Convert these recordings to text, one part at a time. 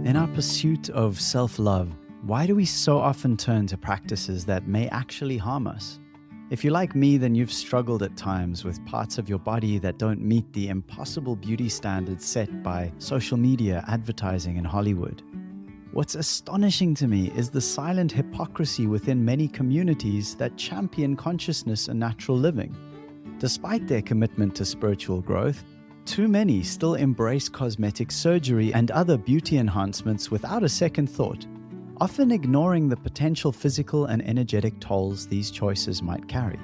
In our pursuit of self-love, why do we so often turn to practices that may actually harm us? If you're like me, then you've struggled at times with parts of your body that don't meet the impossible beauty standards set by social media, advertising, and Hollywood. What's astonishing to me is the silent hypocrisy within many communities that champion consciousness and natural living. Despite their commitment to spiritual growth, too many still embrace cosmetic surgery and other beauty enhancements without a second thought, often ignoring the potential physical and energetic tolls these choices might carry.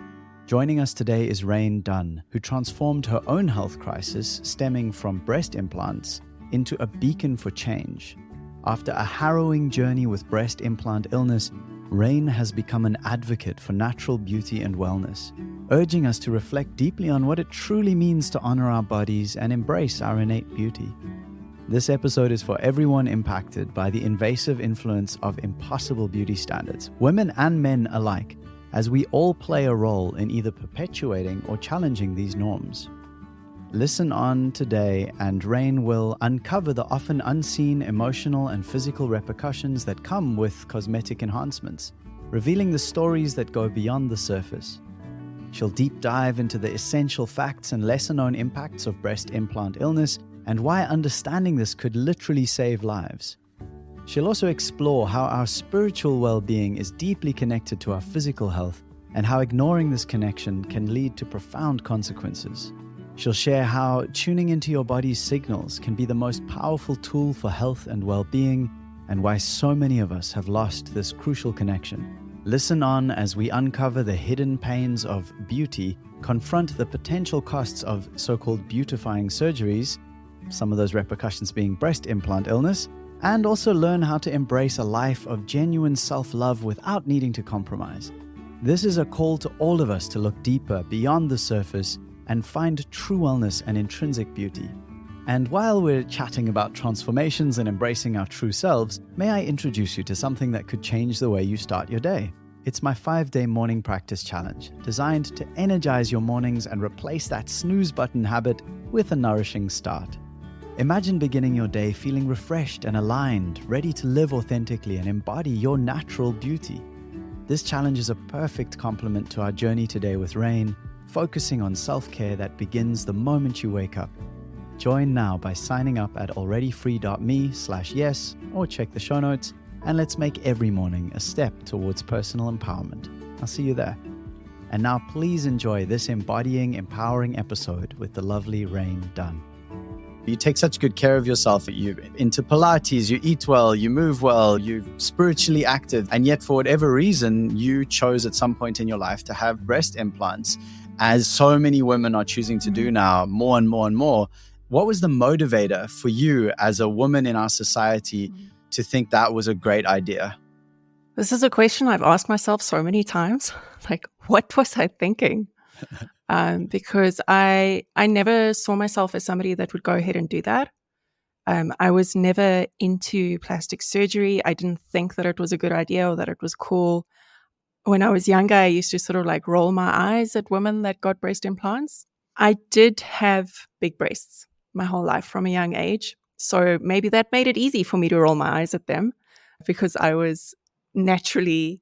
Joining us today is Raine Dunn, who transformed her own health crisis stemming from breast implants into a beacon for change. After a harrowing journey with breast implant illness, Raine has become an advocate for natural beauty and wellness, urging us to reflect deeply on what it truly means to honor our bodies and embrace our innate beauty. This episode is for everyone impacted by the invasive influence of impossible beauty standards, women and men alike, as we all play a role in either perpetuating or challenging these norms. Listen on today, and Raine will uncover the often unseen emotional and physical repercussions that come with cosmetic enhancements, revealing the stories that go beyond the surface. She'll deep dive into the essential facts and lesser-known impacts of breast implant illness and why understanding this could literally save lives. She'll also explore how our spiritual well-being is deeply connected to our physical health and how ignoring this connection can lead to profound consequences. She'll share how tuning into your body's signals can be the most powerful tool for health and well-being, and why so many of us have lost this crucial connection. Listen on as we uncover the hidden pains of beauty, confront the potential costs of so-called beautifying surgeries, some of those repercussions being breast implant illness, and also learn how to embrace a life of genuine self-love without needing to compromise. This is a call to all of us to look deeper beyond the surface and find true wellness and intrinsic beauty. And while we're chatting about transformations and embracing our true selves, may I introduce you to something that could change the way you start your day. It's my 5-day morning practice challenge, designed to energize your mornings and replace that snooze button habit with a nourishing start. Imagine beginning your day feeling refreshed and aligned, ready to live authentically and embody your natural beauty. This challenge is a perfect complement to our journey today with Raine, focusing on self-care that begins the moment you wake up. Join now by signing up at alreadyfree.me/yes or check the show notes, and let's make every morning a step towards personal empowerment. I'll see you there. And now please enjoy this embodying, empowering episode with the lovely Raine Dunn. You take such good care of yourself. You're into Pilates, you eat well, you move well, you're spiritually active, and yet for whatever reason, you chose at some point in your life to have breast implants, as so many women are choosing to do now, more and more and more. What was the motivator for you as a woman in our society to think that was a great idea? This is a question I've asked myself so many times. Like, what was I thinking? Because I never saw myself as somebody that would go ahead and do that. I was never into plastic surgery. I didn't think that it was a good idea or that it was cool. When I was younger, I used to sort of like roll my eyes at women that got breast implants. I did have big breasts my whole life from a young age. So maybe that made it easy for me to roll my eyes at them because I was naturally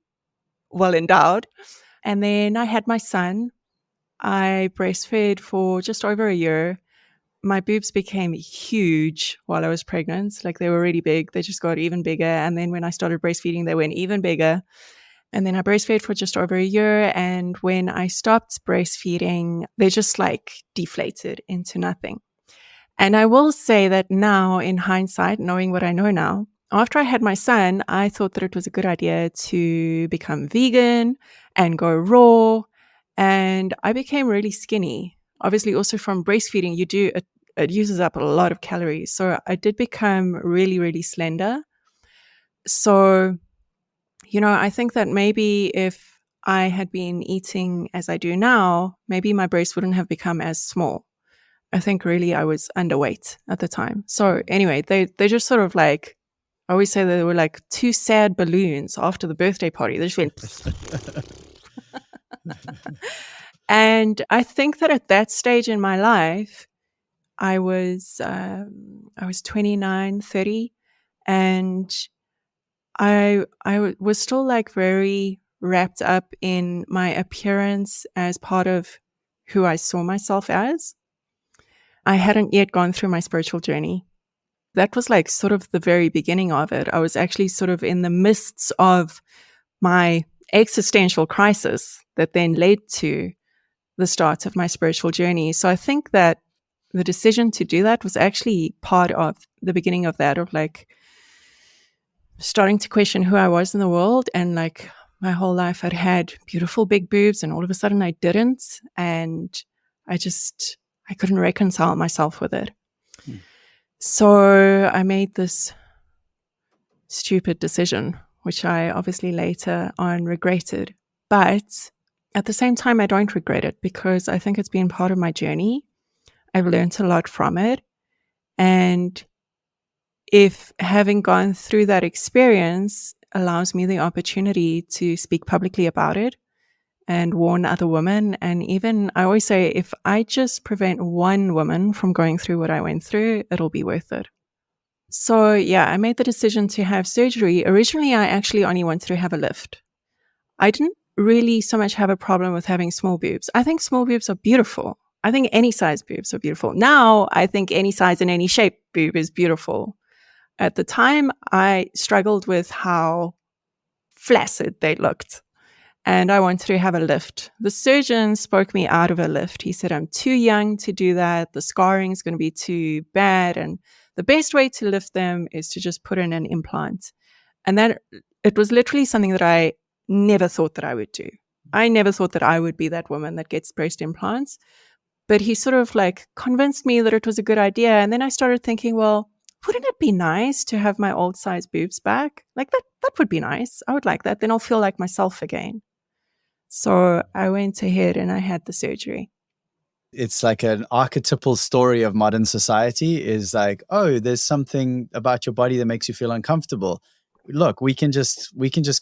well endowed. And then I had my son. I breastfed for just over a year. My boobs became huge while I was pregnant. Like, they were already big. They just got even bigger. And then when I started breastfeeding, they went even bigger. And then I breastfed for just over a year. And when I stopped breastfeeding, they just like deflated into nothing. And I will say that now, in hindsight, knowing what I know now, after I had my son, I thought that it was a good idea to become vegan and go raw. And I became really skinny. Obviously, also from breastfeeding, it uses up a lot of calories. So I did become really, really slender. So, I think that maybe if I had been eating as I do now, maybe my breasts wouldn't have become as small. I think really I was underweight at the time. So anyway, they just sort of like, I always say that they were like two sad balloons after the birthday party. They just went. And I think that at that stage in my life, I was 29, 30, And I was still like very wrapped up in my appearance as part of who I saw myself as. I hadn't yet gone through my spiritual journey. That was like sort of the very beginning of it. I was actually sort of in the midst of my existential crisis that then led to the start of my spiritual journey. So I think that the decision to do that was actually part of the beginning of that, of like starting to question who I was in the world. And like my whole life I'd had beautiful big boobs and all of a sudden I didn't. And I couldn't reconcile myself with it. So I made this stupid decision, which I obviously later on regretted. But at the same time, I don't regret it because I think it's been part of my journey. I've learned a lot from it. And if having gone through that experience allows me the opportunity to speak publicly about it and warn other women, and even I always say, if I just prevent one woman from going through what I went through, it'll be worth it. So yeah, I made the decision to have surgery. Originally, I actually only wanted to have a lift. I didn't really so much have a problem with having small boobs. I think small boobs are beautiful. I think any size boobs are beautiful. Now, I think any size and any shape boob is beautiful. At the time, I struggled with how flaccid they looked, and I wanted to have a lift. The surgeon spoke me out of a lift. He said, I'm too young to do that. The scarring is going to be too bad. And the best way to lift them is to just put in an implant. And that it was literally something that I never thought that I would do. I never thought that I would be that woman that gets breast implants. But he sort of like convinced me that it was a good idea. And then I started thinking, well, wouldn't it be nice to have my old size boobs back? Like that would be nice. I would like that. Then I'll feel like myself again. So I went ahead and I had the surgery. It's like an archetypal story of modern society is like, oh, there's something about your body that makes you feel uncomfortable. Look, we can just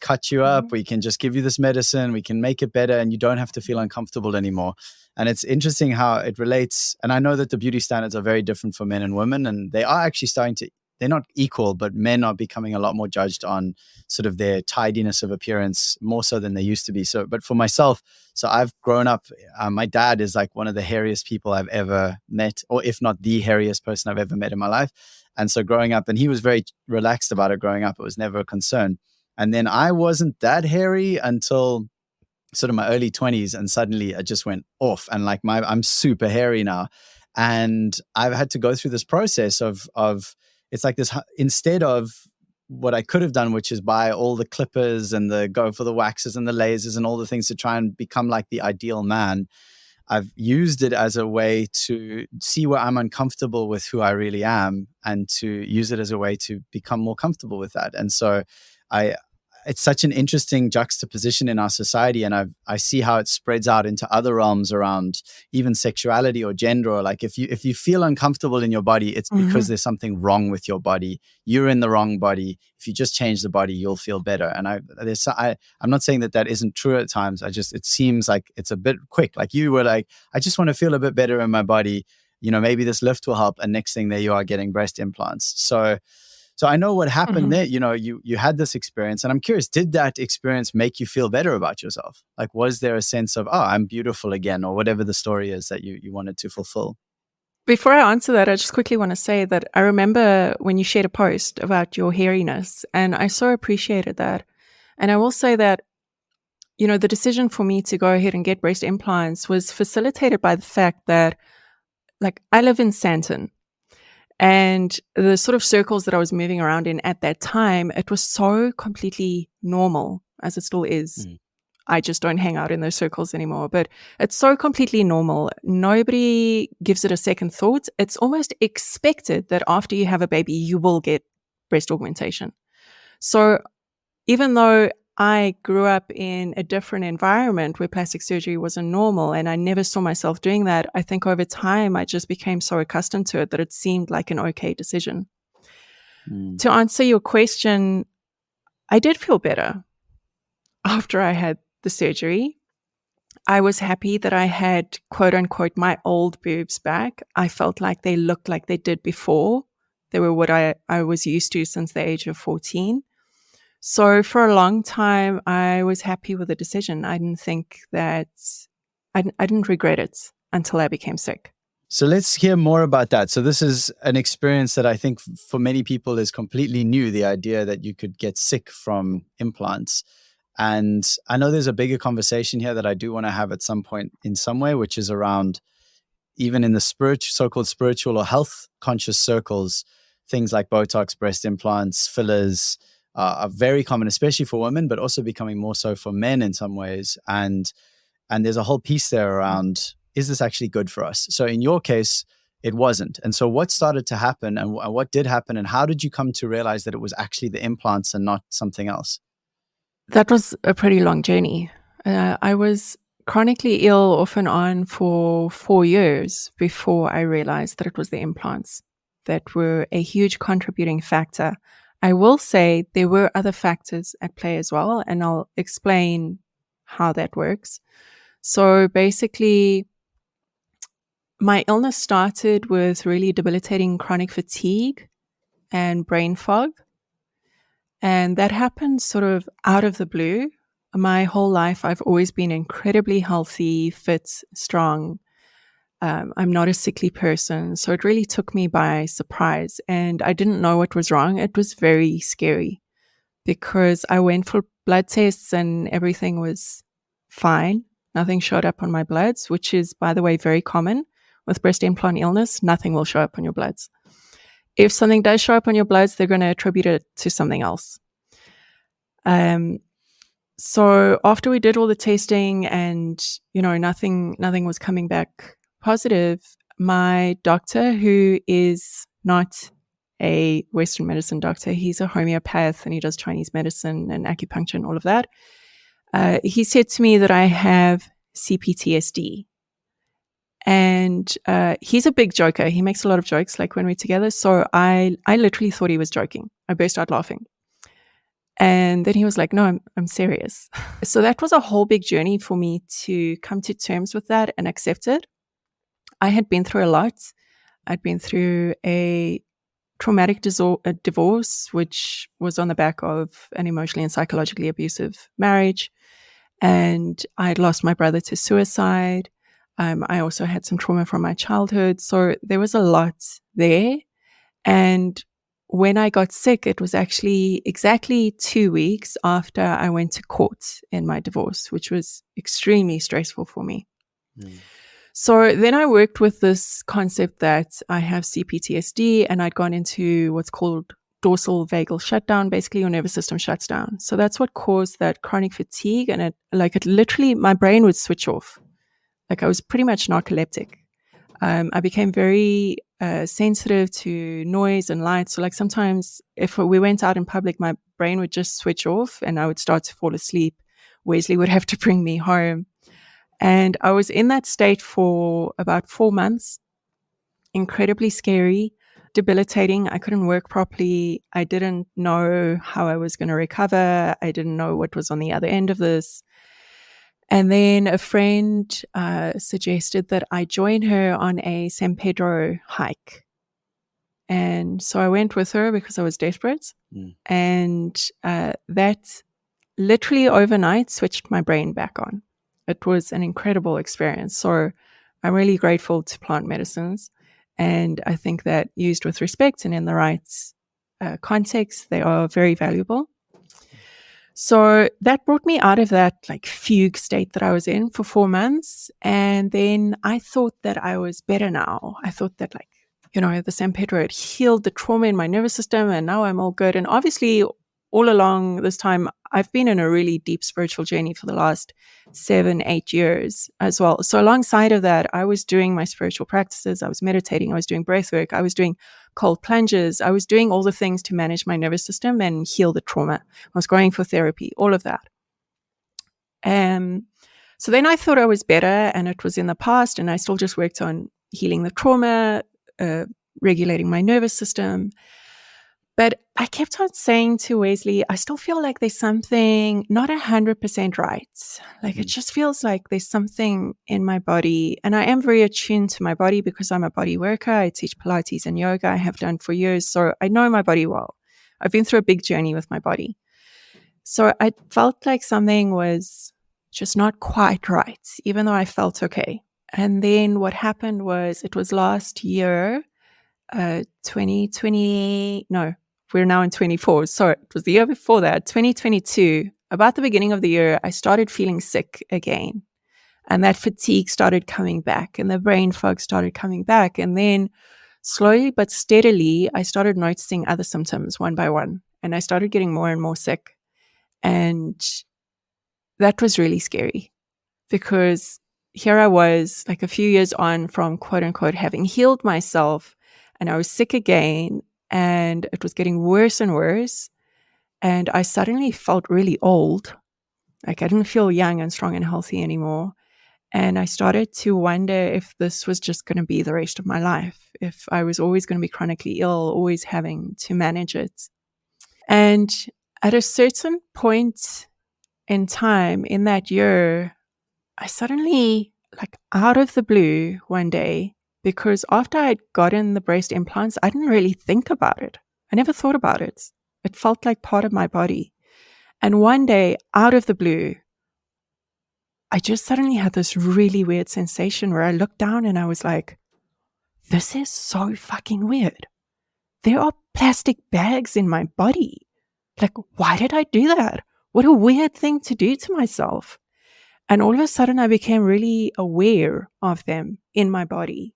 cut you up. We can just give you this medicine. We can make it better and you don't have to feel uncomfortable anymore. And it's interesting how it relates. And I know that the beauty standards are very different for men and women, and they are actually they're not equal, but men are becoming a lot more judged on sort of their tidiness of appearance more so than they used to be. So, but for myself, so I've grown up, my dad is like one of the hairiest people I've ever met, or if not the hairiest person I've ever met in my life. And so growing up, and he was very relaxed about it growing up. It was never a concern. And then I wasn't that hairy until sort of my early 20s. And suddenly I just went off and like I'm super hairy now. And I've had to go through this process of it's like this, instead of what I could have done, which is buy all the clippers and go for the waxes and the lasers and all the things to try and become like the ideal man. I've used it as a way to see where I'm uncomfortable with who I really am and to use it as a way to become more comfortable with that. And so it's such an interesting juxtaposition in our society. And I see how it spreads out into other realms around even sexuality or gender, or like if you feel uncomfortable in your body, it's because there's something wrong with your body. You're in the wrong body. If you just change the body, you'll feel better. And I'm not saying that isn't true at times. It seems like it's a bit quick. Like you were like, I just want to feel a bit better in my body. Maybe this lift will help. And next thing there you are getting breast implants. So I know what happened there. You had this experience, and I'm curious, did that experience make you feel better about yourself? Like, was there a sense of, oh, I'm beautiful again, or whatever the story is that you wanted to fulfill? Before I answer that, I just quickly want to say that I remember when you shared a post about your hairiness, and I so appreciated that. And I will say that, the decision for me to go ahead and get breast implants was facilitated by the fact that, like, I live in Sandton. And the sort of circles that I was moving around in at that time, it was so completely normal, as it still is. I just don't hang out in those circles anymore, but it's so completely normal. Nobody gives it a second thought. It's almost expected that after you have a baby, you will get breast augmentation. So even though I grew up in a different environment where plastic surgery wasn't normal and I never saw myself doing that, I think over time I just became so accustomed to it that it seemed like an okay decision. To answer your question, I did feel better after I had the surgery. I was happy that I had, quote unquote, my old boobs back. I felt like they looked like they did before. They were what I was used to since the age of 14. So for a long time, I was happy with the decision. I didn't think that I didn't regret it until I became sick. So let's hear more about that. So this is an experience that I think for many people is completely new, the idea that you could get sick from implants. And I know there's a bigger conversation here that I do want to have at some point in some way, which is around even in the so-called spiritual or health conscious circles, things like Botox, breast implants, fillers are very common, especially for women, but also becoming more so for men in some ways. And there's a whole piece there around, is this actually good for us? So in your case, it wasn't. And so what started to happen and what did happen, and how did you come to realize that it was actually the implants and not something else? That was a pretty long journey. I was chronically ill off and on for 4 years before I realized that it was the implants that were a huge contributing factor. I will say there were other factors at play as well, and I'll explain how that works. So basically, my illness started with really debilitating chronic fatigue and brain fog. And that happened sort of out of the blue. My whole life, I've always been incredibly healthy, fit, strong. I'm not a sickly person. So it really took me by surprise. And I didn't know what was wrong. It was very scary because I went for blood tests and everything was fine. Nothing showed up on my bloods, which is, by the way, very common with breast implant illness. Nothing will show up on your bloods. If something does show up on your bloods, they're going to attribute it to something else. So after we did all the testing and, nothing was coming back positive, my doctor, who is not a Western medicine doctor, he's a homeopath and he does Chinese medicine and acupuncture and all of that. He said to me that I have CPTSD. And he's a big joker. He makes a lot of jokes like when we're together. So I literally thought he was joking. I burst out laughing. And then he was like, no, I'm serious. So that was a whole big journey for me to come to terms with that and accept it. I had been through a lot. I'd been through a traumatic divorce, which was on the back of an emotionally and psychologically abusive marriage. And I had lost my brother to suicide. I also had some trauma from my childhood. So there was a lot there. And when I got sick, it was actually exactly 2 weeks after I went to court in my divorce, which was extremely stressful for me. So then I worked with this concept that I have CPTSD, and I'd gone into what's called dorsal vagal shutdown. Basically, your nervous system shuts down. So that's what caused that chronic fatigue. And it literally, my brain would switch off. Like I was pretty much narcoleptic. I became very sensitive to noise and light. So like sometimes if we went out in public, my brain would just switch off and I would start to fall asleep. Wesley would have to bring me home. And I was in that state for about 4 months. Incredibly scary, debilitating. I couldn't work properly. I didn't know how I was going to recover. I didn't know what was on the other end of this. And then a friend suggested that I join her on a San Pedro hike. And so I went with her because I was desperate. And that literally overnight switched my brain back on. It was an incredible experience. So I'm really grateful to plant medicines. And I think that used with respect and in the right context, they are very valuable. So that brought me out of that like fugue state that I was in for 4 months. And then I thought that I was better now. I thought that the San Pedro had healed the trauma in my nervous system and now I'm all good. And obviously all along this time, I've been in a really deep spiritual journey for the last 7-8 years as well. So alongside of that, I was doing my spiritual practices. I was meditating. I was doing breath work. I was doing cold plunges. I was doing all the things to manage my nervous system and heal the trauma. I was going for therapy, all of that. So then I thought I was better and it was in the past and I still just worked on healing the trauma, regulating my nervous system. But I kept on saying to Wesley, I still feel like there's something not 100% right. Like it just feels like there's something in my body. And I am very attuned to my body because I'm a body worker. I teach Pilates and yoga. I have done for years. So I know my body well. I've been through a big journey with my body. So I felt like something was just not quite right, even though I felt okay. And then what happened was it was last year, 2020, no, we're now in 24. Sorry, it was the year before that, 2022. About the beginning of the year, I started feeling sick again. And that fatigue started coming back and the brain fog started coming back. And then slowly but steadily, I started noticing other symptoms one by one. And I started getting more and more sick. And that was really scary because here I was like a few years on from quote unquote having healed myself, and I was sick again and it was getting worse and worse. And I suddenly felt really old. Like I didn't feel young and strong and healthy anymore. And I started to wonder if this was just going to be the rest of my life, if I was always going to be chronically ill, always having to manage it. And at a certain point in time in that year, I suddenly, like out of the blue one day, because after I'd gotten the breast implants, I didn't really think about it. I never thought about it. It felt like part of my body. And one day, out of the blue, I just suddenly had this really weird sensation where I looked down and I was like, this is so fucking weird. There are plastic bags in my body. Like, why did I do that? What a weird thing to do to myself. And all of a sudden, I became really aware of them in my body.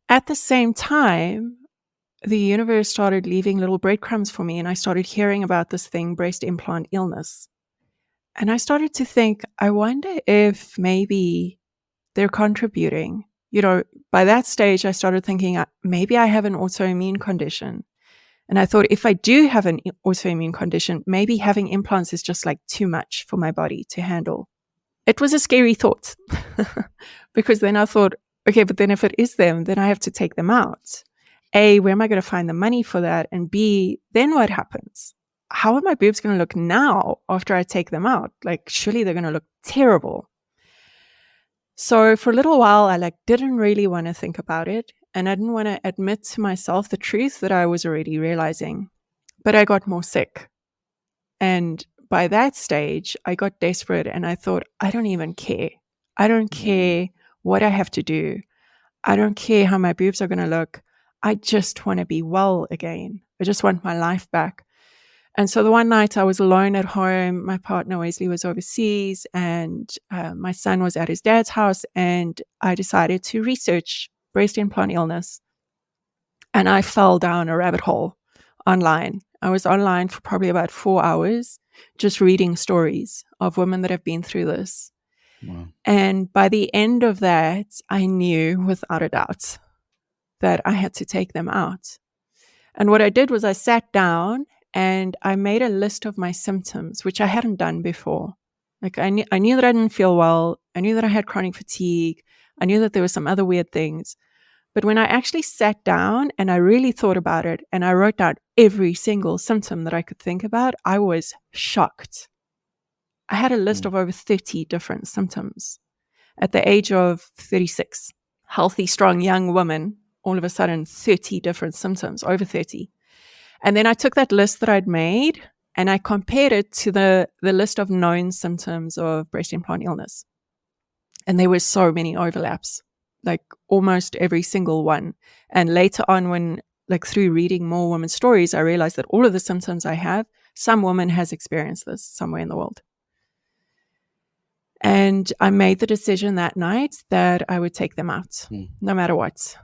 At the same time, the universe started leaving little breadcrumbs for me, and I started hearing about this thing, breast implant illness. And I started to think, I wonder if maybe they're contributing. You know, by that stage, I started thinking, maybe I have an autoimmune condition. And I thought, if I do have an autoimmune condition, maybe having implants is just like too much for my body to handle. It was a scary thought because then I thought, okay, but then if it is them, then I have to take them out. A, where am I going to find the money for that? And B, then what happens? How are my boobs going to look now after I take them out? Like, surely they're going to look terrible. So for a little while, I didn't really want to think about it. And I didn't want to admit to myself the truth that I was already realizing. But I got more sick. And by that stage, I got desperate and I thought, I don't even care. I don't care what I have to do. I don't care how my boobs are going to look. I just want to be well again. I just want my life back. And so the one night I was alone at home, my partner Wesley was overseas and my son was at his dad's house, and I decided to research breast implant illness. And I fell down a rabbit hole online. I was online for probably about 4 hours, just reading stories of women that have been through this. Wow. And by the end of that, I knew without a doubt that I had to take them out. And what I did was I sat down and I made a list of my symptoms, which I hadn't done before. Like I knew that I didn't feel well. I knew that I had chronic fatigue. I knew that there were some other weird things. But when I actually sat down and I really thought about it and I wrote down every single symptom that I could think about, I was shocked. I had a list of over 30 different symptoms at the age of 36. Healthy, strong, young woman, all of a sudden 30 different symptoms, over 30. And then I took that list that I'd made and I compared it to the list of known symptoms of breast implant illness. And there were so many overlaps, like almost every single one. And later on, when through reading more women's stories, I realized that all of the symptoms I have, some woman has experienced this somewhere in the world. And I made the decision that night that I would take them out, no matter what.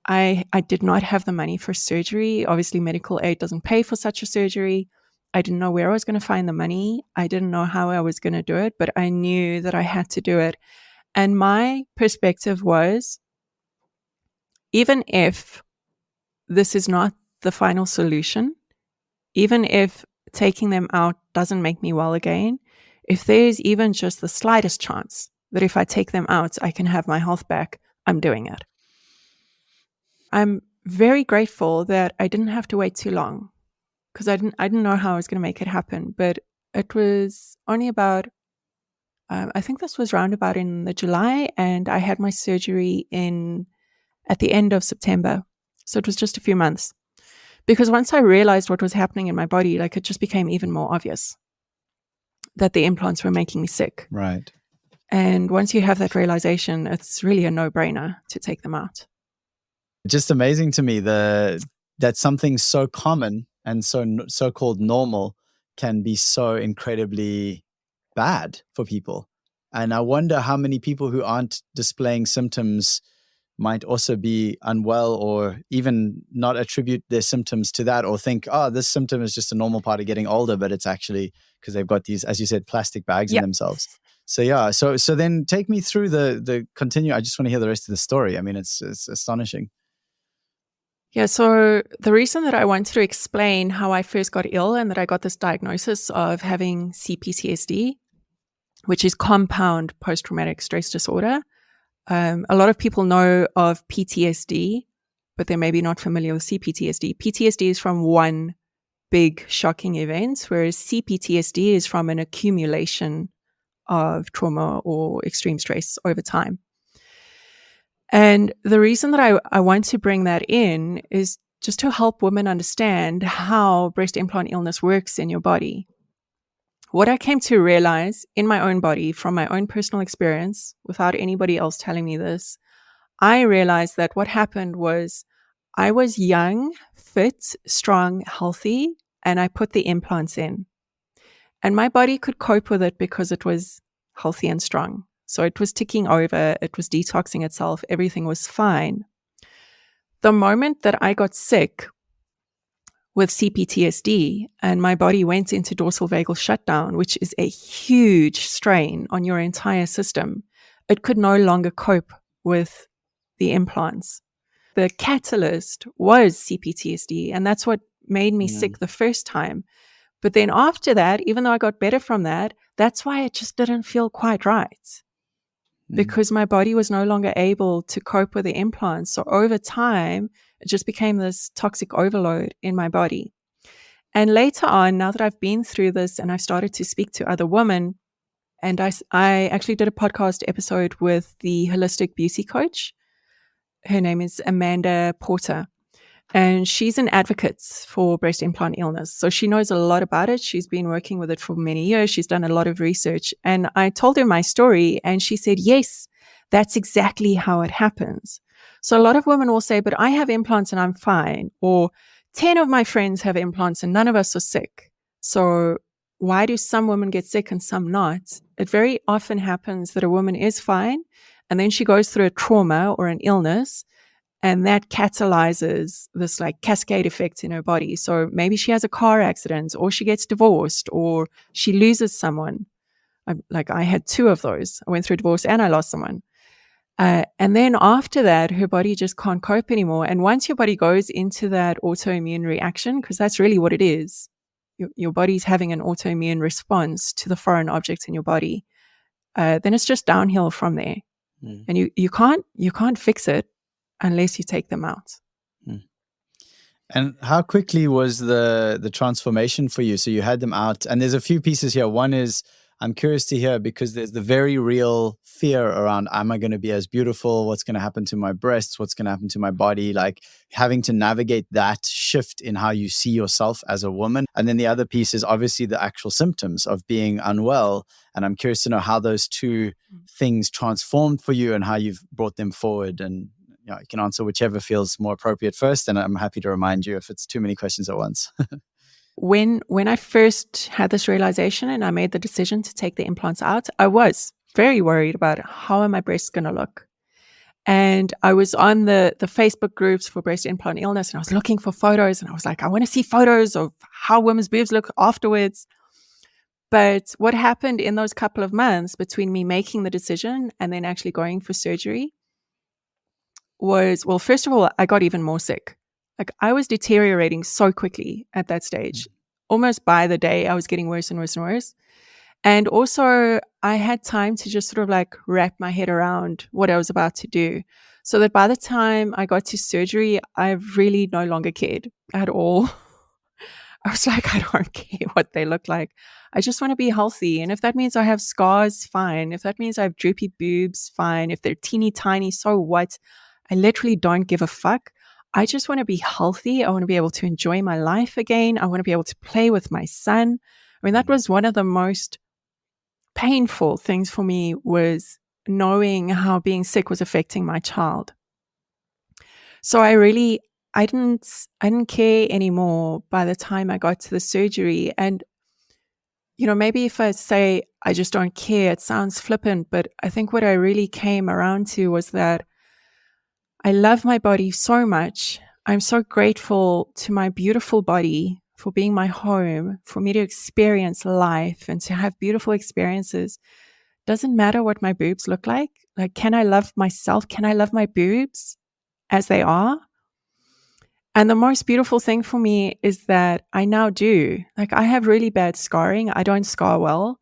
I did not have the money for surgery. Obviously, medical aid doesn't pay for such a surgery. I didn't know where I was going to find the money. I didn't know how I was going to do it, but I knew that I had to do it. And my perspective was, even if this is not the final solution, even if taking them out doesn't make me well again, if there's even just the slightest chance that if I take them out, I can have my health back, I'm doing it. I'm very grateful that I didn't have to wait too long, because I didn't know how I was going to make it happen. But it was only about, I think this was round about in the July, and I had my surgery at the end of September. So it was just a few months. Because once I realized what was happening in my body, like, it just became even more obvious that the implants were making me sick. Right. And once you have that realization, it's really a no-brainer to take them out. Just amazing to me that something so common and so-called normal can be so incredibly bad for people. And I wonder how many people who aren't displaying symptoms might also be unwell, or even not attribute their symptoms to that, or think, oh, this symptom is just a normal part of getting older, but it's actually because they've got these, as you said, plastic bags in themselves. So yeah, so then take me through the continue. I just want to hear the rest of the story. I mean, it's astonishing. Yeah, so the reason that I wanted to explain how I first got ill and that I got this diagnosis of having CPTSD, which is compound post-traumatic stress disorder. A lot of people know of PTSD, but they're maybe not familiar with CPTSD. PTSD is from one big shocking event, whereas CPTSD is from an accumulation of trauma or extreme stress over time. And the reason that I want to bring that in is just to help women understand how breast implant illness works in your body. What I came to realize in my own body from my own personal experience, without anybody else telling me this, I realized that what happened was I was young, fit, strong, healthy, and I put the implants in. And my body could cope with it because it was healthy and strong. So it was ticking over, it was detoxing itself, everything was fine. The moment that I got sick with CPTSD and my body went into dorsal vagal shutdown, which is a huge strain on your entire system, it could no longer cope with the implants. The catalyst was CPTSD, and that's what made me sick the first time. But then after that, even though I got better from that, that's why it just didn't feel quite right. Because my body was no longer able to cope with the implants. So over time, it just became this toxic overload in my body. And later on, now that I've been through this and I've started to speak to other women, and I actually did a podcast episode with the holistic beauty coach. Her name is Amanda Porter. And she's an advocate for breast implant illness. So she knows a lot about it. She's been working with it for many years. She's done a lot of research. And I told her my story and she said, yes, that's exactly how it happens. So a lot of women will say, but I have implants and I'm fine. Or 10 of my friends have implants and none of us are sick. So why do some women get sick and some not? It very often happens that a woman is fine and then she goes through a trauma or an illness, and that catalyzes this like cascade effect in her body. So maybe she has a car accident, or she gets divorced, or she loses someone. I had 2 of those. I went through divorce and I lost someone. And then after that, her body just can't cope anymore. And once your body goes into that autoimmune reaction, because that's really what it is, your body's having an autoimmune response to the foreign objects in your body, then it's just downhill from there. And you can't fix it unless you take them out. And how quickly was the transformation for you? So you had them out, and there's a few pieces here. One is, I'm curious to hear, because there's the very real fear around, am I going to be as beautiful? What's going to happen to my breasts? What's going to happen to my body? Like having to navigate that shift in how you see yourself as a woman. And then the other piece is obviously the actual symptoms of being unwell. And I'm curious to know how those two things transformed for you and how you've brought them forward. And you can answer whichever feels more appropriate first. And I'm happy to remind you if it's too many questions at once. When I first had this realization and I made the decision to take the implants out, I was very worried about how are my breasts going to look. And I was on the Facebook groups for breast implant illness, and I was looking for photos, and I was like, I want to see photos of how women's boobs look afterwards. But what happened in those couple of months between me making the decision and then actually going for surgery was, well, first of all, I got even more sick. Like I was deteriorating so quickly at that stage. Almost by the day, I was getting worse and worse and worse. And also, I had time to just sort of like wrap my head around what I was about to do. So that by the time I got to surgery, I really no longer cared at all. I was like, I don't care what they look like. I just want to be healthy. And if that means I have scars, fine. If that means I have droopy boobs, fine. If they're teeny tiny, so what? I literally don't give a fuck. I just want to be healthy. I want to be able to enjoy my life again. I want to be able to play with my son. I mean, that was one of the most painful things for me, was knowing how being sick was affecting my child. So I didn't care anymore by the time I got to the surgery. And, maybe if I say I just don't care, it sounds flippant, but I think what I really came around to was that I love my body so much. I'm so grateful to my beautiful body for being my home, for me to experience life and to have beautiful experiences. Doesn't matter what my boobs look like. Like, can I love myself? Can I love my boobs as they are? And the most beautiful thing for me is that I now do. Like, I have really bad scarring. I don't scar well.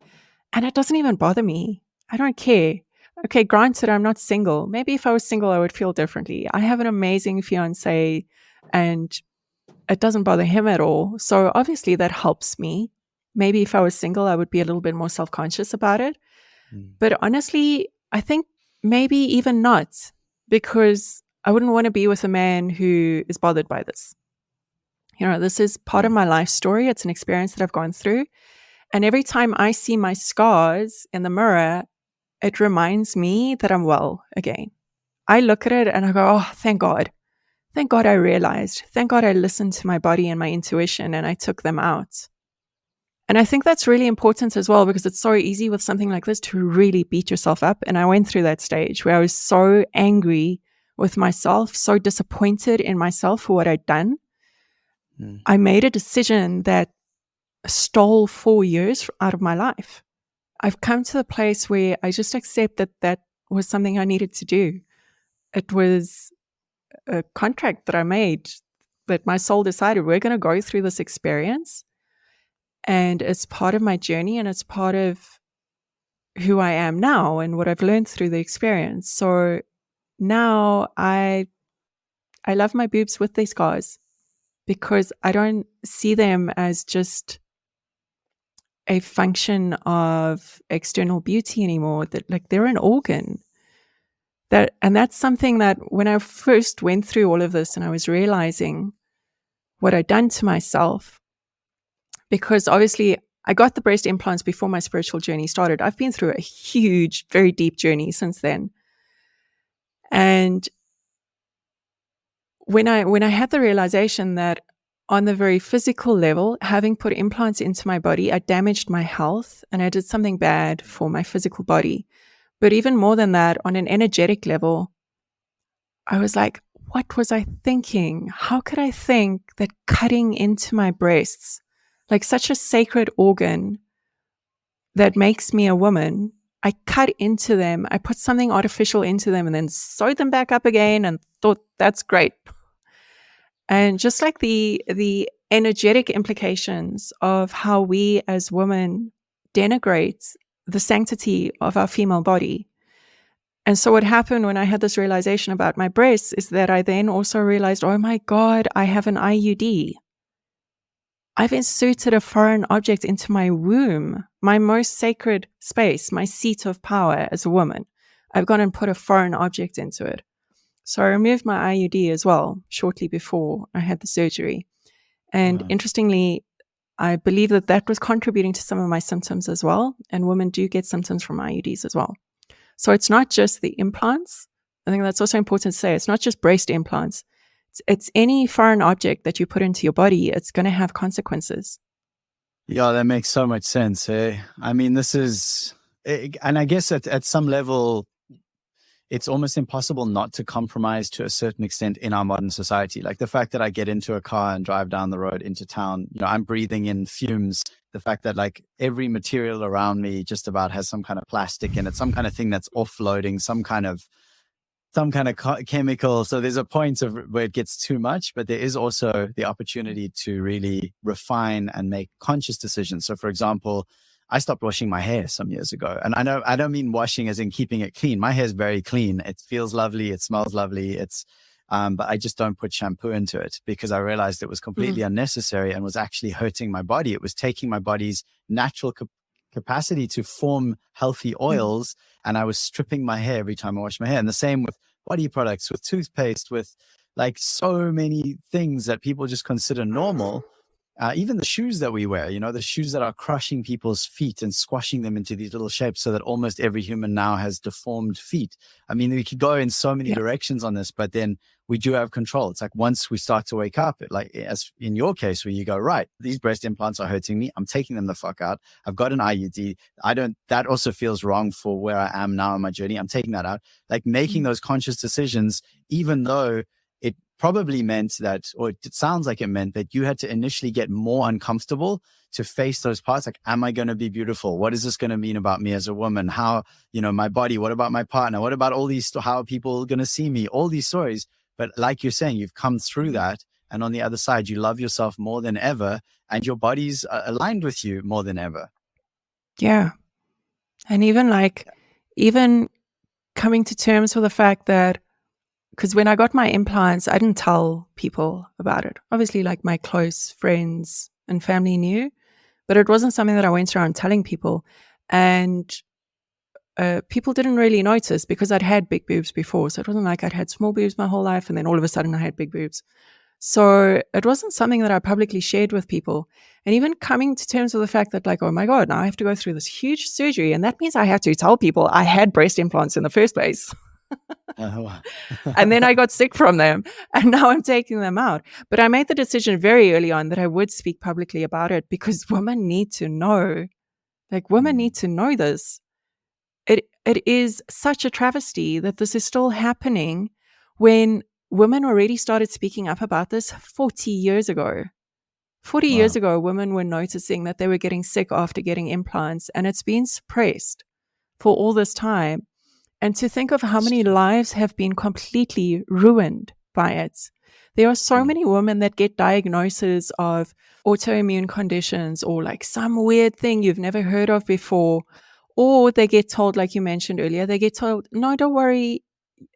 And it doesn't even bother me. I don't care. Okay, granted, I'm not single. Maybe if I was single, I would feel differently. I have an amazing fiance and it doesn't bother him at all. So obviously that helps me. Maybe if I was single, I would be a little bit more self-conscious about it. But honestly, I think maybe even not, because I wouldn't want to be with a man who is bothered by this. This is part of my life story. It's an experience that I've gone through. And every time I see my scars in the mirror, it reminds me that I'm well again. I look at it and I go, oh, thank God. Thank God I realized. Thank God I listened to my body and my intuition and I took them out. And I think that's really important as well, because it's so easy with something like this to really beat yourself up. And I went through that stage where I was so angry with myself, so disappointed in myself for what I'd done. I made a decision that stole 4 years out of my life. I've come to the place where I just accept that that was something I needed to do. It was a contract that I made, that my soul decided we're going to go through this experience. And it's part of my journey and it's part of who I am now and what I've learned through the experience. So now I love my boobs with these scars, because I don't see them as just a function of external beauty anymore, that like they're an organ. And that's something that when I first went through all of this and I was realizing what I'd done to myself, because obviously I got the breast implants before my spiritual journey started. I've been through a huge, very deep journey since then. And when I had the realization that on the very physical level, having put implants into my body, I damaged my health and I did something bad for my physical body. But even more than that, on an energetic level, I was like, what was I thinking? How could I think that cutting into my breasts, like such a sacred organ that makes me a woman, I cut into them, I put something artificial into them and then sewed them back up again and thought that's great. And just like the energetic implications of how we as women denigrate the sanctity of our female body. And so what happened when I had this realization about my breasts is that I then also realized, oh my God, I have an IUD. I've inserted a foreign object into my womb, my most sacred space, my seat of power as a woman. I've gone and put a foreign object into it. So I removed my IUD as well, shortly before I had the surgery. And interestingly, I believe that that was contributing to some of my symptoms as well. And women do get symptoms from IUDs as well. So it's not just the implants. I think that's also important to say. It's not just breast implants. It's any foreign object that you put into your body. It's going to have consequences. Yeah, that makes so much sense. I mean, this is, and I guess at some level, it's almost impossible not to compromise to a certain extent in our modern society. Like the fact that I get into a car and drive down the road into town, I'm breathing in fumes. The fact that like every material around me just about has some kind of plastic in it, some kind of thing that's offloading, some kind of chemical. So there's a point of where it gets too much, but there is also the opportunity to really refine and make conscious decisions. So for example, I stopped washing my hair some years ago. And I don't mean washing as in keeping it clean. My hair is very clean. It feels lovely. It smells lovely. But I just don't put shampoo into it because I realized it was completely unnecessary and was actually hurting my body. It was taking my body's natural capacity to form healthy oils, and I was stripping my hair every time I wash my hair. And the same with body products, with toothpaste, with like so many things that people just consider normal. Even the shoes that we wear, the shoes that are crushing people's feet and squashing them into these little shapes so that almost every human now has deformed feet. I mean, we could go in so many directions on this, but then we do have control. It's like once we start to wake up, like as in your case where you go, right, these breast implants are hurting me. I'm taking them the fuck out. I've got an IUD. That also feels wrong for where I am now in my journey. I'm taking that out. Like making those conscious decisions, even though it probably meant that, or it sounds like it meant that you had to initially get more uncomfortable to face those parts. Like, am I going to be beautiful? What is this going to mean about me as a woman? How, my body, what about my partner? What about all these, how are people going to see me? All these stories. But like you're saying, you've come through that. And on the other side, you love yourself more than ever. And your body's aligned with you more than ever. Yeah. And even coming to terms with the fact that, because when I got my implants, I didn't tell people about it. Obviously, like my close friends and family knew, but it wasn't something that I went around telling people. And people didn't really notice because I'd had big boobs before. So it wasn't like I'd had small boobs my whole life and then all of a sudden I had big boobs. So it wasn't something that I publicly shared with people. And even coming to terms with the fact that like, oh my God, now I have to go through this huge surgery. And that means I have to tell people I had breast implants in the first place. And then I got sick from them and now I'm taking them out. But I made the decision very early on that I would speak publicly about it because women need to know. Like women need to know this. It is such a travesty that this is still happening when women already started speaking up about this 40 years ago. 40 years ago, women were noticing that they were getting sick after getting implants, and it's been suppressed for all this time. And to think of how many lives have been completely ruined by it. There are so many women that get diagnoses of autoimmune conditions or like some weird thing you've never heard of before. Or they get told, like you mentioned earlier, they get told, no, don't worry,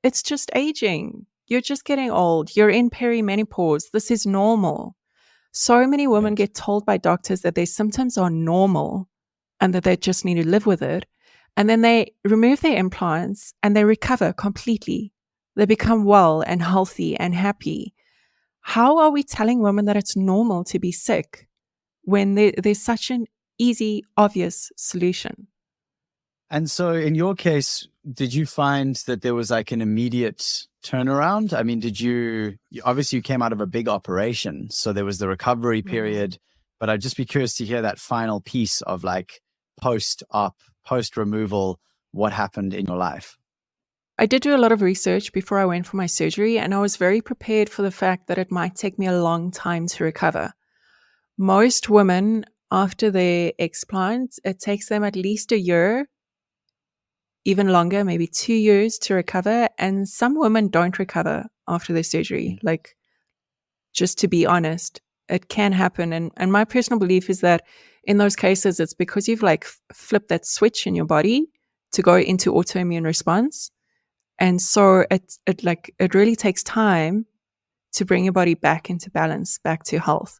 it's just aging. You're just getting old. You're in perimenopause. This is normal. So many women get told by doctors that their symptoms are normal and that they just need to live with it. And then they remove their implants and they recover completely. They become well and healthy and happy. How are we telling women that it's normal to be sick when there's such an easy, obvious solution? And so in your case, did you find that there was like an immediate turnaround? I mean, obviously you came out of a big operation, so there was the recovery period, but I'd just be curious to hear that final piece of like post-op, post-removal, what happened in your life? I did do a lot of research before I went for my surgery, and I was very prepared for the fact that it might take me a long time to recover. Most women, after their explants, it takes them at least a year, even longer, maybe 2 years to recover. And some women don't recover after their surgery. Like, just to be honest, it can happen. And my personal belief is that in those cases, it's because you've like flipped that switch in your body to go into autoimmune response. And so it really takes time to bring your body back into balance, back to health.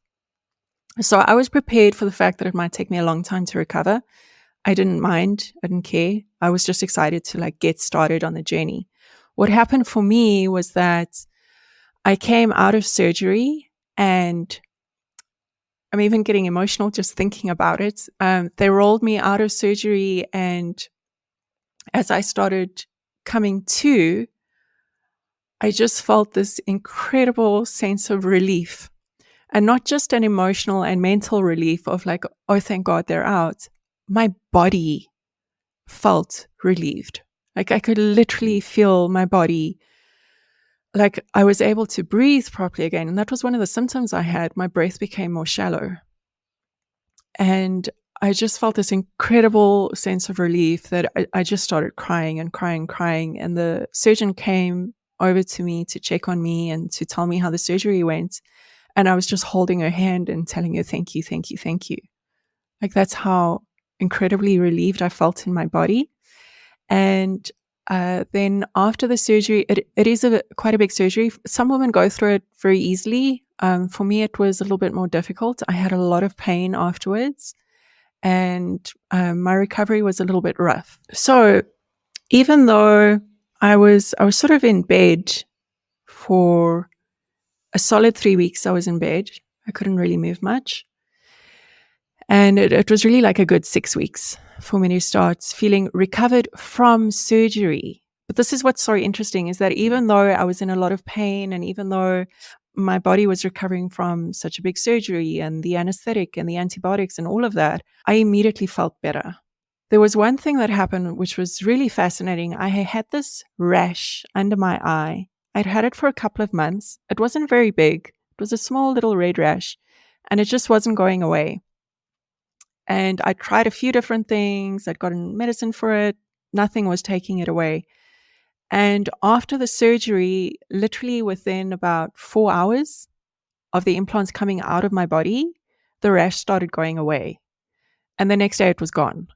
So I was prepared for the fact that it might take me a long time to recover. I didn't mind. I didn't care. I was just excited to like get started on the journey. What happened for me was that I came out of surgery, and I'm even getting emotional just thinking about it. They rolled me out of surgery, and as I started coming to, I just felt this incredible sense of relief, and not just an emotional and mental relief of like, oh, thank God they're out. My body felt relieved. Like I could literally feel my body, like I was able to breathe properly again. And that was one of the symptoms I had. My breath became more shallow. And I just felt this incredible sense of relief that I just started crying and crying and crying. And the surgeon came over to me to check on me and to tell me how the surgery went. And I was just holding her hand and telling her, thank you, thank you, thank you. Like that's how incredibly relieved I felt in my body. And then after the surgery, it is quite a big surgery. Some women go through it very easily. For me, it was a little bit more difficult. I had a lot of pain afterwards, and my recovery was a little bit rough. So even though I was sort of in bed for a solid 3 weeks, I was in bed. I couldn't really move much. And it was really like a good 6 weeks for me to start feeling recovered from surgery. But this is what's so interesting, is that even though I was in a lot of pain, and even though my body was recovering from such a big surgery and the anesthetic and the antibiotics and all of that, I immediately felt better. There was one thing that happened which was really fascinating. I had this rash under my eye. I'd had it for a couple of months. It wasn't very big. It was a small little red rash, and it just wasn't going away. And I tried a few different things. I'd gotten medicine for it. Nothing was taking it away. And after the surgery, literally within about 4 hours of the implants coming out of my body, the rash started going away. And the next day it was gone.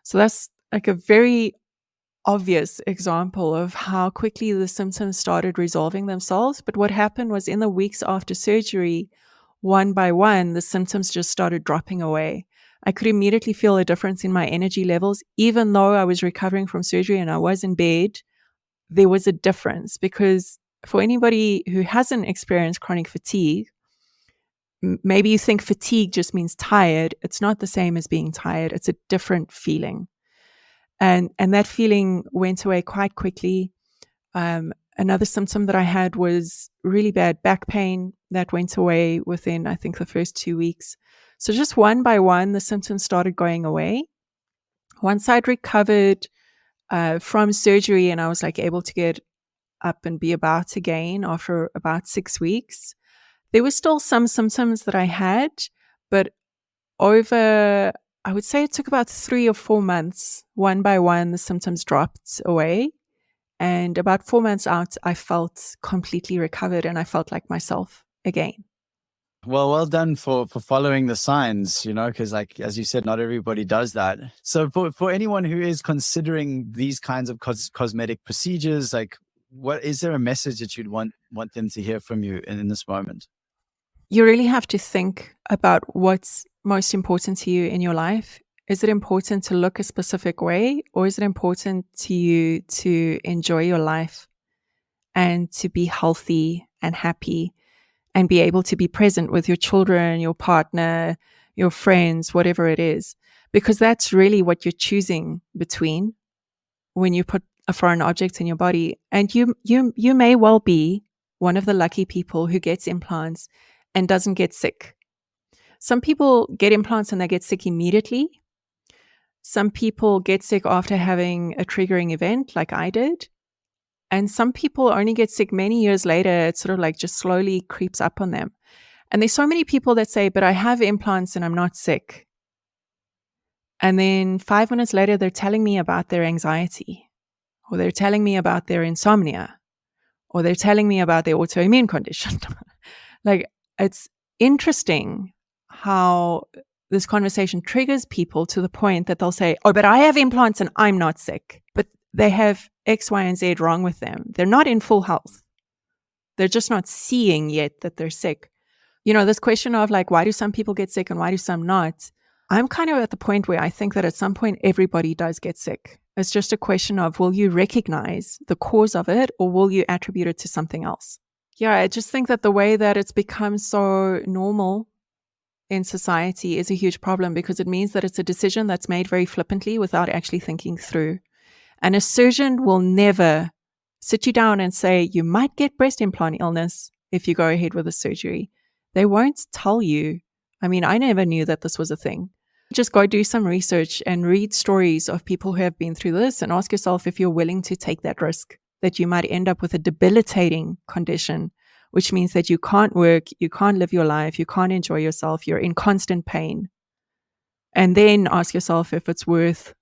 So that's like a very obvious example of how quickly the symptoms started resolving themselves. But what happened was, in the weeks after surgery, one by one, the symptoms just started dropping away. I could immediately feel a difference in my energy levels. Even though I was recovering from surgery and I was in bed, there was a difference, because for anybody who hasn't experienced chronic fatigue, maybe you think fatigue just means tired. It's not the same as being tired. It's a different feeling. And that feeling went away quite quickly. Another symptom that I had was really bad back pain that went away within, I think, the first 2 weeks. So just one by one, the symptoms started going away. Once I'd recovered from surgery and I was like able to get up and be about again after about 6 weeks, there were still some symptoms that I had, but over, I would say it took about 3 or 4 months. One by one, the symptoms dropped away. And about 4 months out, I felt completely recovered and I felt like myself again. Well done for following the signs, because like, as you said, not everybody does that. So for anyone who is considering these kinds of cosmetic procedures, like, what is there a message that you'd want them to hear from you in this moment? You really have to think about what's most important to you in your life. Is it important to look a specific way, or is it important to you to enjoy your life and to be healthy and happy and be able to be present with your children, your partner, your friends, whatever it is? Because that's really what you're choosing between when you put a foreign object in your body. And you may well be one of the lucky people who gets implants and doesn't get sick. Some people get implants and they get sick immediately. Some people get sick after having a triggering event like I did. And some people only get sick many years later. It sort of like just slowly creeps up on them. And there's so many people that say, but I have implants and I'm not sick. And then 5 minutes later, they're telling me about their anxiety, or they're telling me about their insomnia, or they're telling me about their autoimmune condition. Like, it's interesting how this conversation triggers people to the point that they'll say, oh, but I have implants and I'm not sick. But they have X, Y, and Z wrong with them. They're not in full health. They're just not seeing yet that they're sick. This question of like, why do some people get sick and why do some not? I'm kind of at the point where I think that at some point everybody does get sick. It's just a question of, will you recognize the cause of it, or will you attribute it to something else? Yeah, I just think that the way that it's become so normal in society is a huge problem, because it means that it's a decision that's made very flippantly without actually thinking through. And a surgeon will never sit you down and say, you might get breast implant illness if you go ahead with the surgery. They won't tell you. I mean, I never knew that this was a thing. Just go do some research and read stories of people who have been through this, and ask yourself if you're willing to take that risk, that you might end up with a debilitating condition, which means that you can't work, you can't live your life, you can't enjoy yourself, you're in constant pain. And then ask yourself if it's worth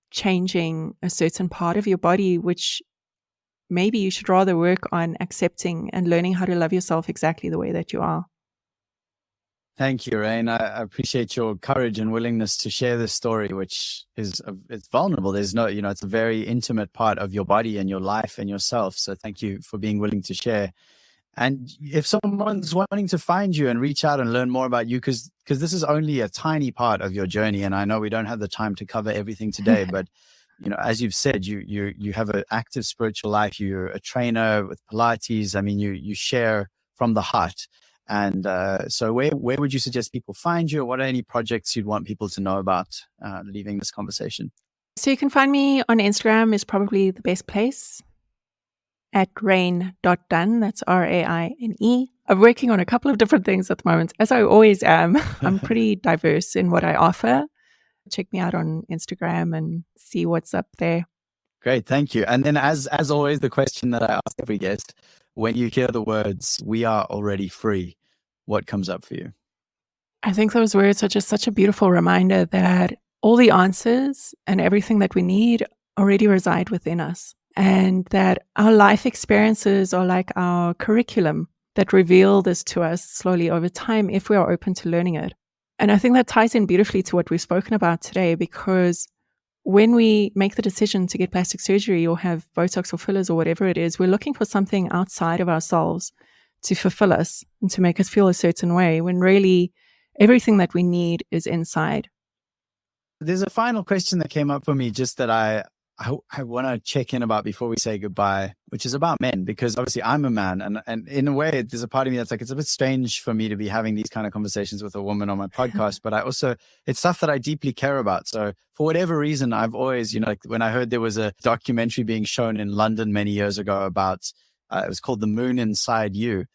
changing a certain part of your body, which maybe you should rather work on accepting and learning how to love yourself exactly the way that you are. Thank you, Raine. I appreciate your courage and willingness to share this story, which is it's vulnerable. There's no, it's a very intimate part of your body and your life and yourself. So thank you for being willing to share. And if someone's wanting to find you and reach out and learn more about you, because this is only a tiny part of your journey, and I know we don't have the time to cover everything today, but as you've said, you have an active spiritual life. You're a trainer with Pilates. I mean, you share from the heart. And so where would you suggest people find you, or what are any projects you'd want people to know about leaving this conversation? So you can find me on Instagram is probably the best place, at raine.dunn. That's Raine. I'm working on a couple of different things at the moment, as I always am. I'm pretty diverse in what I offer. Check me out on Instagram and see what's up there. Great, thank you. And then as always, the question that I ask every guest, when you hear the words, "We are already free," what comes up for you? I think those words are just such a beautiful reminder that all the answers and everything that we need already reside within us, and that our life experiences are like our curriculum that reveal this to us slowly over time if we are open to learning it. And I think that ties in beautifully to what we've spoken about today, because when we make the decision to get plastic surgery or have Botox or fillers or whatever it is, we're looking for something outside of ourselves to fulfill us and to make us feel a certain way, when really everything that we need is inside. There's a final question that came up for me, just that I want to check in about before we say goodbye, which is about men, because obviously I'm a man, and in a way there's a part of me that's like, it's a bit strange for me to be having these kind of conversations with a woman on my podcast, but I also, it's stuff that I deeply care about. So for whatever reason, I've always, like when I heard there was a documentary being shown in London many years ago about, it was called The Moon Inside You,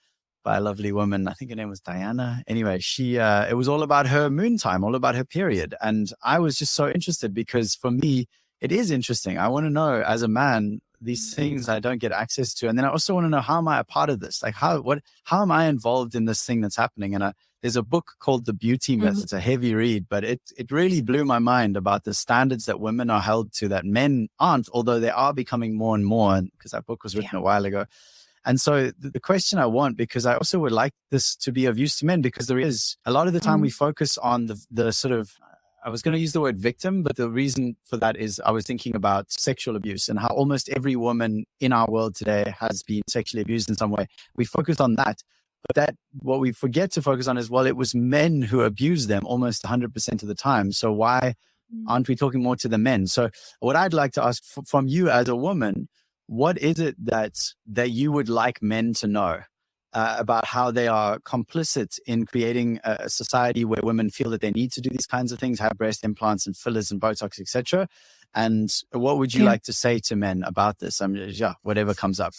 by a lovely woman. I think her name was Diana. Anyway, it was all about her moon time, all about her period. And I was just so interested, because for me, it is interesting. I want to know, as a man, these things I don't get access to. And then I also want to know, how am I a part of this? Like how am I involved in this thing that's happening? And there's a book called The Beauty Myth. Mm-hmm. It's a heavy read, but it really blew my mind about the standards that women are held to that men aren't, although they are becoming more and more, because that book was written a while ago. And so the question I want, because I also would like this to be of use to men, because there is a lot of the time we focus on the sort of, I was going to use the word victim, but the reason for that is I was thinking about sexual abuse and how almost every woman in our world today has been sexually abused in some way. We focus on that, but that what we forget to focus on is, well, it was men who abused them almost 100% of the time. So why aren't we talking more to the men? So what I'd like to ask from you as a woman, what is it that you would like men to know about how they are complicit in creating a society where women feel that they need to do these kinds of things, have breast implants and fillers and Botox, etc.? And what would you like to say to men about this? Whatever comes up.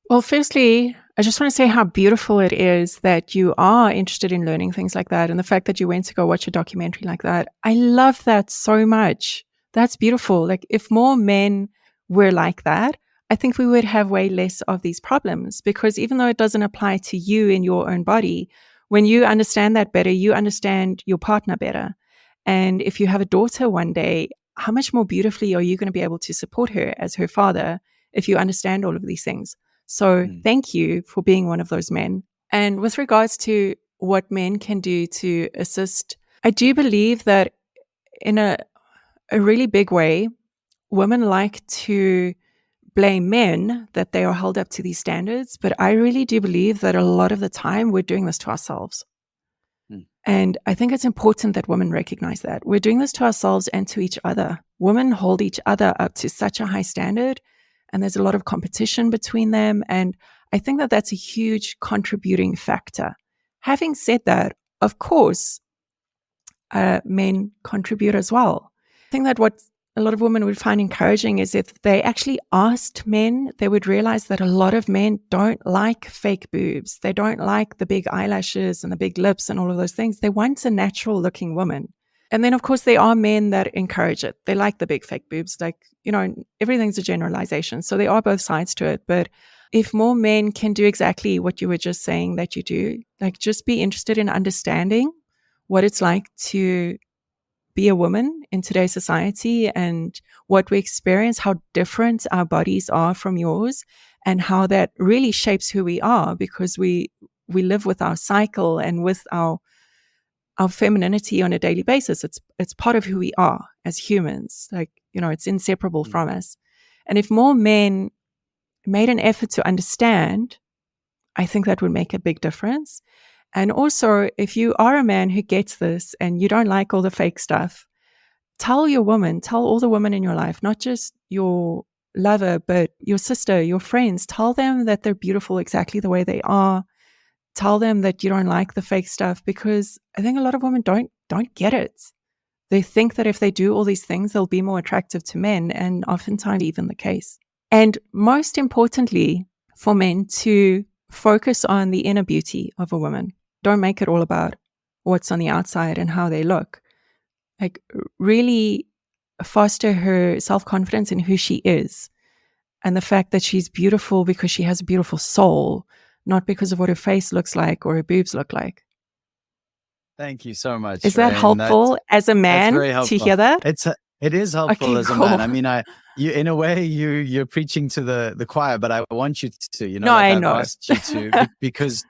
Well, firstly, I just want to say how beautiful it is that you are interested in learning things like that, and the fact that you went to go watch a documentary like that. I love that so much. That's beautiful. Like, if more men were like that, I think we would have way less of these problems, because even though it doesn't apply to you in your own body, when you understand that better, you understand your partner better. And if you have a daughter one day, how much more beautifully are you going to be able to support her as her father if you understand all of these things? So thank you for being one of those men. And with regards to what men can do to assist, I do believe that in a really big way, women like to blame men that they are held up to these standards, but I really do believe that a lot of the time we're doing this to ourselves. And I think it's important that women recognize that. We're doing this to ourselves and to each other. Women hold each other up to such a high standard, and there's a lot of competition between them. And I think that that's a huge contributing factor. Having said that, of course, men contribute as well. I think that what a lot of women would find encouraging is if they actually asked men, they would realize that a lot of men don't like fake boobs. They don't like the big eyelashes and the big lips and all of those things. They want a natural looking woman. And then, of course, there are men that encourage it. They like the big fake boobs. Like, everything's a generalization. So there are both sides to it. But if more men can do exactly what you were just saying that you do, like just be interested in understanding what it's like to be a woman in today's society and what we experience, how different our bodies are from yours, and how that really shapes who we are, because we live with our cycle and with our our femininity on a daily basis. It's part of who we are as humans. Like, it's inseparable from us. And if more men made an effort to understand, I think that would make a big difference. And also, if you are a man who gets this and you don't like all the fake stuff, tell all the women in your life, not just your lover, but your sister, your friends. Tell them that they're beautiful exactly the way they are. Tell them that you don't like the fake stuff, because I think a lot of women don't get it. They think that if they do all these things, they'll be more attractive to men, and oftentimes even the case. And most importantly, for men to focus on the inner beauty of a woman. Don't make it all about what's on the outside and how they look. Like, really foster her self-confidence in who she is, and the fact that she's beautiful because she has a beautiful soul, not because of what her face looks like or her boobs look like. Thank you so much. Is that Raine. helpful as a man to hear that? It is helpful Okay, as a cool. man. I mean, in a way, you're preaching to the choir, but I want you to, No, I know. I've asked you to, because,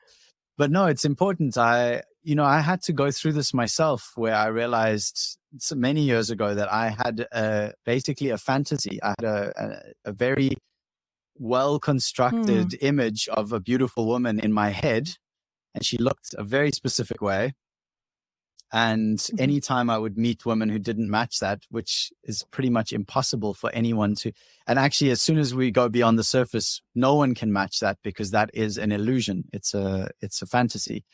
but no, it's important. I had to go through this myself, where I realized many years ago that I had basically a fantasy. I had a very well-constructed image of a beautiful woman in my head, and she looked a very specific way. And anytime I would meet women who didn't match that, which is pretty much impossible for anyone to, and actually, as soon as we go beyond the surface, no one can match that, because that is an illusion. It's a fantasy.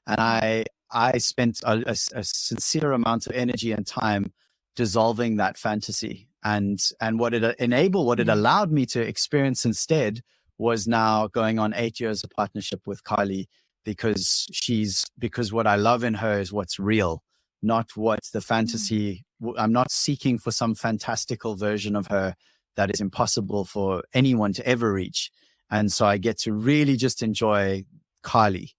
And I spent a sincere amount of energy and time dissolving that fantasy. And what it allowed me to experience instead was now going on 8 years of partnership with Kylie, because what I love in her is what's real, not what the fantasy. I'm not seeking for some fantastical version of her that is impossible for anyone to ever reach. And so I get to really just enjoy Kylie,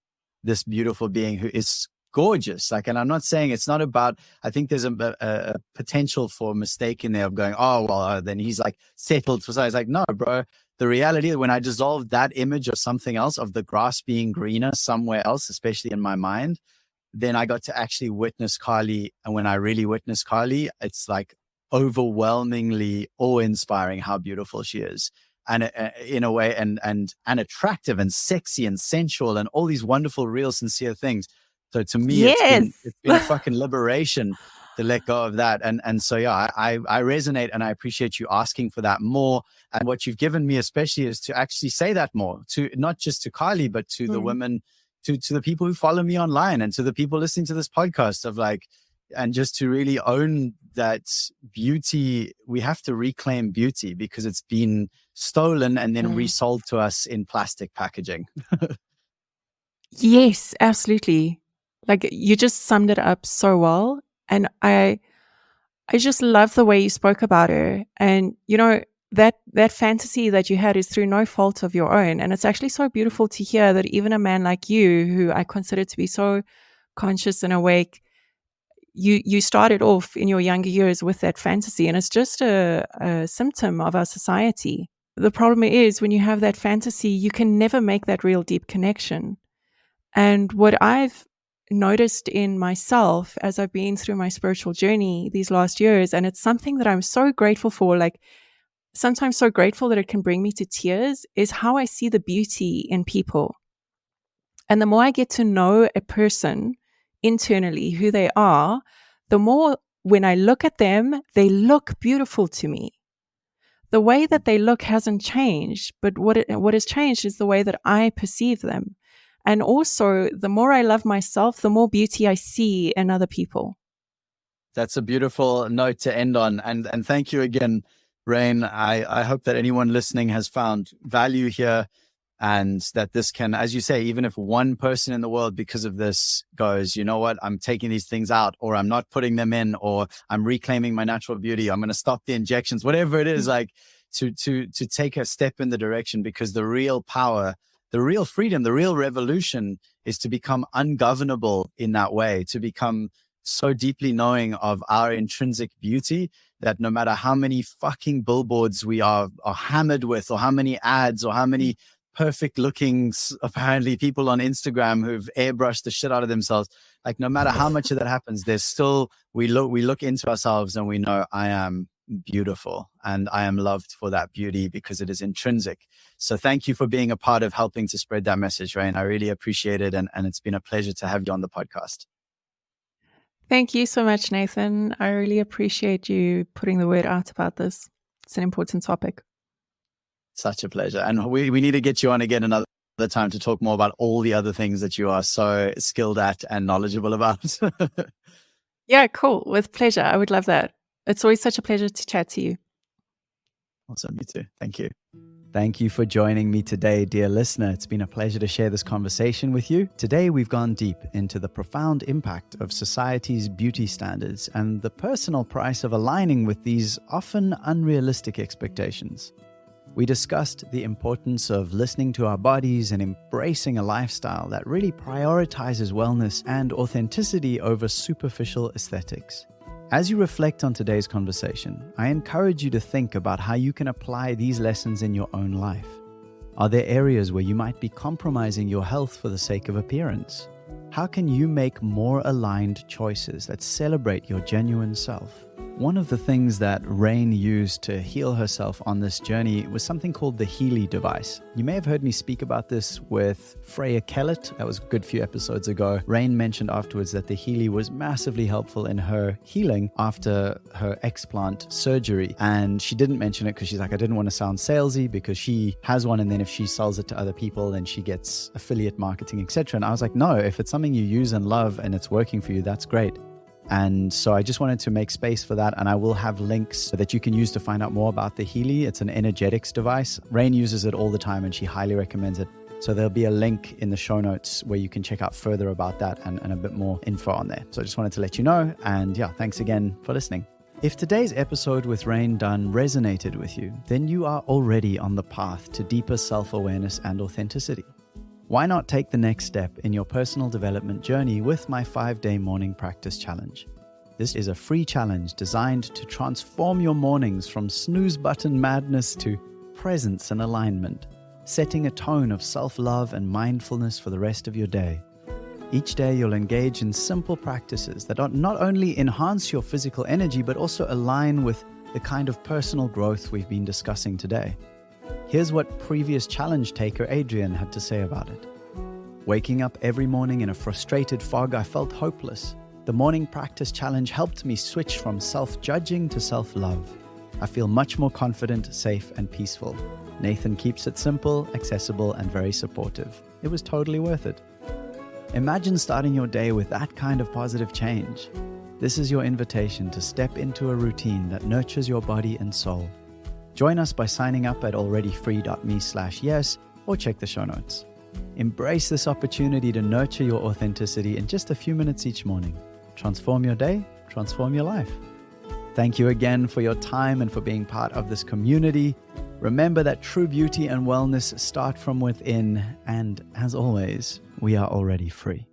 this beautiful being who is gorgeous. Like, and I'm not saying it's not about, I think there's a potential for mistake in there of going, oh, well, then he's like settled for size. Like, no, bro. The reality is, when I dissolved that image of something else, of the grass being greener somewhere else, especially in my mind, then I got to actually witness Kylie. And when I really witness Kylie, it's like overwhelmingly awe-inspiring how beautiful she is. And in a way, and attractive and sexy and sensual and all these wonderful, real, sincere things. So to me, yes. it's been a fucking liberation to let go of that. And so, yeah, I resonate, and I appreciate you asking for that more. And what you've given me especially is to actually say that more, to not just to Kylie, but to the women, to the people who follow me online, and to the people listening to this podcast, of like, and just to really own that beauty. We have to reclaim beauty, because it's been stolen and then resold to us in plastic packaging. Yes, absolutely. Like, you just summed it up so well. And I just love the way you spoke about her. And, that fantasy that you had is through no fault of your own. And it's actually so beautiful to hear that even a man like you, who I consider to be so conscious and awake, you started off in your younger years with that fantasy. And it's just a symptom of our society. The problem is, when you have that fantasy, you can never make that real deep connection. And what I've noticed in myself as I've been through my spiritual journey these last years, and it's something that I'm so grateful for, like sometimes so grateful that it can bring me to tears, is how I see the beauty in people. And the more I get to know a person internally, who they are, the more, when I look at them, they look beautiful to me. The way that they look hasn't changed, but what has changed is the way that I perceive them. And also, the more I love myself, the more beauty I see in other people. That's a beautiful note to end on. And thank you again, Raine. I hope that anyone listening has found value here, and that this can, as you say, even if one person in the world because of this goes, you know what, I'm taking these things out, or I'm not putting them in, or I'm reclaiming my natural beauty, I'm going to stop the injections, whatever it is, like to take a step in the direction, because the real power, the real freedom, the real revolution is to become ungovernable in that way, to become so deeply knowing of our intrinsic beauty that no matter how many fucking billboards we are hammered with, or how many ads, or how many perfect looking, apparently people on Instagram who've airbrushed the shit out of themselves. Like no matter how much of that happens, there's still, we look into ourselves and we know I am beautiful and I am loved for that beauty because it is intrinsic. So thank you for being a part of helping to spread that message, Raine. I really appreciate it. And it's been a pleasure to have you on the podcast. Thank you so much, Nathan. I really appreciate you putting the word out about this. It's an important topic. Such a pleasure. And we need to get you on again another time to talk more about all the other things that you are so skilled at and knowledgeable about. Yeah, cool. With pleasure. I would love that. It's always such a pleasure to chat to you. Awesome. You too. Thank you. Thank you for joining me today, dear listener. It's been a pleasure to share this conversation with you. Today, we've gone deep into the profound impact of society's beauty standards and the personal price of aligning with these often unrealistic expectations. We discussed the importance of listening to our bodies and embracing a lifestyle that really prioritizes wellness and authenticity over superficial aesthetics. As you reflect on today's conversation, I encourage you to think about how you can apply these lessons in your own life. Are there areas where you might be compromising your health for the sake of appearance? How can you make more aligned choices that celebrate your genuine self? One of the things that Raine used to heal herself on this journey was something called the Healy device. You may have heard me speak about this with Freya Kellett. That was a good few episodes ago. Raine mentioned afterwards that the Healy was massively helpful in her healing after her explant surgery. And she didn't mention it because she's like, I didn't want to sound salesy because she has one. And then if she sells it to other people, then she gets affiliate marketing, etc. And I was like, no, if it's something you use and love and it's working for you, that's great. And so I just wanted to make space for that. And I will have links that you can use to find out more about the Healy. It's an energetics device. Raine uses it all the time and she highly recommends it. So there'll be a link in the show notes where you can check out further about that and a bit more info on there. So I just wanted to let you know. And yeah, thanks again for listening. If today's episode with Raine Dunn resonated with you, then you are already on the path to deeper self-awareness and authenticity. Why not take the next step in your personal development journey with my 5-day morning practice challenge? This is a free challenge designed to transform your mornings from snooze button madness to presence and alignment, setting a tone of self-love and mindfulness for the rest of your day. Each day you'll engage in simple practices that not only enhance your physical energy, but also align with the kind of personal growth we've been discussing today. Here's what previous challenge taker Adrian had to say about it. Waking up every morning in a frustrated fog, I felt hopeless. The morning practice challenge helped me switch from self-judging to self-love. I feel much more confident, safe, and peaceful. Nathan keeps it simple, accessible, and very supportive. It was totally worth it. Imagine starting your day with that kind of positive change. This is your invitation to step into a routine that nurtures your body and soul. Join us by signing up at alreadyfree.me/yes or check the show notes. Embrace this opportunity to nurture your authenticity in just a few minutes each morning. Transform your day, transform your life. Thank you again for your time and for being part of this community. Remember that true beauty and wellness start from within, and as always, we are already free.